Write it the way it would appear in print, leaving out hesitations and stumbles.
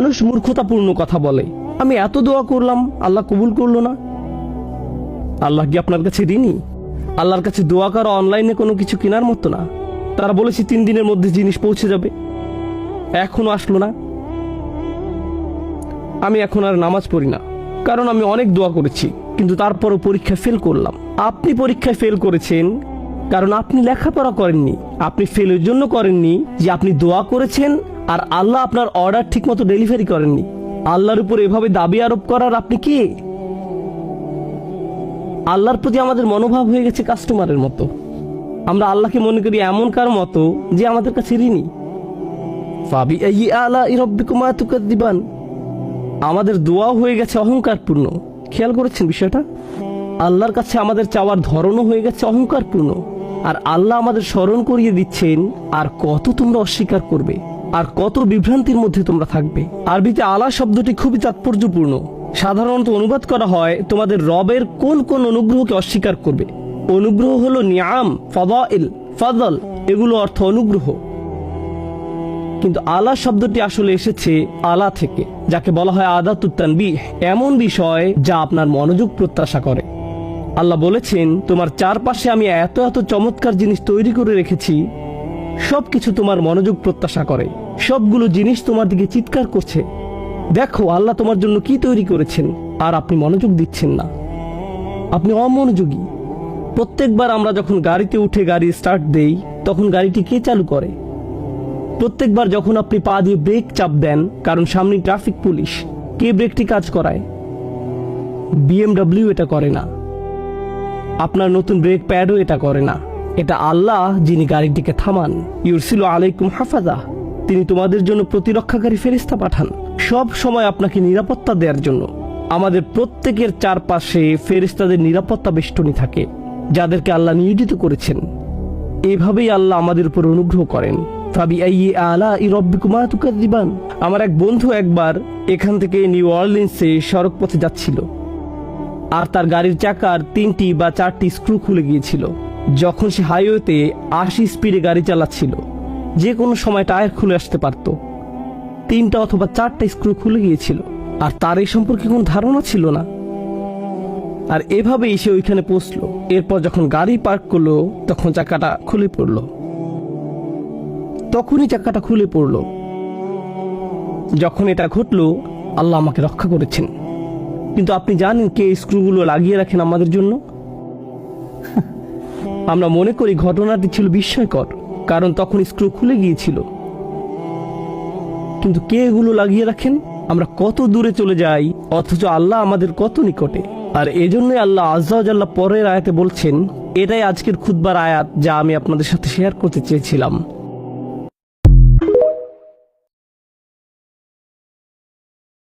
মানুষ মূর্খতাপূর্ণ কথা বলে, আমি এত দোয়া করলাম আল্লাহ কবুল করলো না। আল্লাহ কি আপনার কাছে ঋণী? আল্লাহর কাছে দোয়া করা অনলাইনে কোনো কিছু কেনার মতো না। তারা বলেছে 3 দিনের মধ্যে জিনিস পৌঁছে যাবে, এখনো আসলো না। আমি এখন আর নামাজ পড়ি না, কারণ আমি অনেক দোয়া করেছি, কিন্তু তারপরও পরীক্ষায় ফেল করলাম। আপনি পরীক্ষায় ফেল করেছেন কারণ আপনি লেখাপড়া করেননি। আপনি ফেলের জন্য করেননি যে আপনি দোয়া করেছেন আর আল্লাহ আপনার অর্ডার ঠিকমতো ডেলিভারি করেননি। আল্লাহর উপর এভাবে দাবি আরোপ করার আপনি কে? আল্লাহর প্রতি আমাদের মনোভাব হয়ে গেছে কাস্টমারের মতো। আমরা আল্লাহকে মনে করি এমন কার মতো যে আমাদের কাছে ঋণী। ফাবিআইয়ি আলাই রাব্বিকুমা তুকাযযিবান। আমাদের দোয়া হয়ে গেছে অহংকারপূর্ণ। খেয়াল করেছেন বিষয়টা? আল্লাহর কাছে আমাদের চাওয়ার ধরনও হয়ে গেছে অহংকারপূর্ণ। আর আল্লাহ আমাদের স্মরণ করিয়ে দিচ্ছেন, আর কত তোমরা অস্বীকার করবে, আর কত বিভ্রান্তির মধ্যে তোমরা থাকবে। আরবিতে আলা শব্দটি খুবই তাৎপর্যপূর্ণ। সাধারণত অনুবাদ করা হয় তোমাদের রবের কোন কোন অনুগ্রহকে অস্বীকার করবে। অনুগ্রহ হলো নিয়াম, ফাদাইল, ফাদল, এগুলো অর্থ অনুগ্রহ। কিন্তু আলা শব্দটি আসলে এসেছে আলা থেকে, যাকে বলা হয় আদাতুত তানবিহ, এমন বিষয় যা আপনার মনোযোগ প্রত্যাশা করে। আল্লাহ বলেছেন তোমার চারপাশে আমি এত এত চমৎকার জিনিস তৈরি করে রেখেছি, সবকিছু তোমার মনোযোগ প্রত্যাশা করে। সবগুলো জিনিস তোমার দিকে চিৎকার করছে, দেখো আল্লাহ তোমার জন্য কি তৈরি করেছেন, আর আপনি মনোযোগ দিচ্ছেন না। আপনি অমনোযোগী। প্রত্যেকবার আমরা যখন গাড়িতে উঠে গাড়ি স্টার্ট দেই, তখন গাড়িটি কে চালু করে? প্রত্যেকবার যখন আপনি পা দিয়ে ব্রেক চাপ দেন কারণ সামনে ট্রাফিক পুলিশ, কে ব্রেকটি কাজ করায়? BMW এটা করে না, আপনার নতুন ব্রেক প্যাডও এটা করে না। এটা আল্লাহ যিনি গাড়িটিকে থামান। ইউরসিলু আলাইকুম হাফাজা, তিনি তোমাদের জন্য প্রতিরক্ষাকারী ফেরেশতা পাঠান, সব সময় আপনাকে নিরাপত্তা দেওয়ার জন্য। আমাদের প্রত্যেকের চারপাশে ফেরেশতাদের নিরাপত্তা বেষ্টনী থাকে, যাদেরকে আল্লাহ নিয়োজিত করেছেন। এভাবেই আল্লাহ আমাদের উপর অনুগ্রহ করেন। ফাবিআইয়ি আলাই রাব্বিকুমা তুকাযযিবান। আমার এক বন্ধু একবার এখান থেকে নিউ অরলিন্সে সড়ক পথে যাচ্ছিল, আর তার গাড়ির চাকার 3টি বা 4টি স্ক্রু খুলে গিয়েছিল। যখন সে হাইওয়েতে 80 স্পিডে গাড়ি চালাচ্ছিল, যে কোনো সময় টায়ার খুলে আসতে পারত। 3টা অথবা 4টা স্ক্রু খুলে গিয়েছিল, আর তার এই সম্পর্কে কোনো ধারণা ছিল না। আর এভাবেই সে ওইখানে পৌঁছলো। এরপর যখন গাড়ি পার্ক করলো, তখন চাকাটা খুলে পড়লো। তখনই চাকাটা খুলে পড়লো। যখন এটা ঘটলো, আল্লাহ আমাকে রক্ষা করেছেন। কিন্তু আপনি জানেন কে স্ক্রুগুলো লাগিয়ে রাখেন আমাদের জন্য? আমরা মনে করি ঘটনাটি ছিল বিস্ময়কর, কারণ তখন স্ক্রু খুলে গিয়েছিল। কিন্তু কে এগুলো লাগিয়ে রাখেন? আমরা কত দূরে চলে যাই, অথচ আল্লাহ আমাদের কত নিকটে। আর এজন্যই আল্লাহ আজ্জা ওয়া জাল্লা পরের আয়াতে বলছেন, এটাই আজকের খুতবার আয়াত যা আমি আপনাদের সাথে শেয়ার করতে চেয়েছিলাম।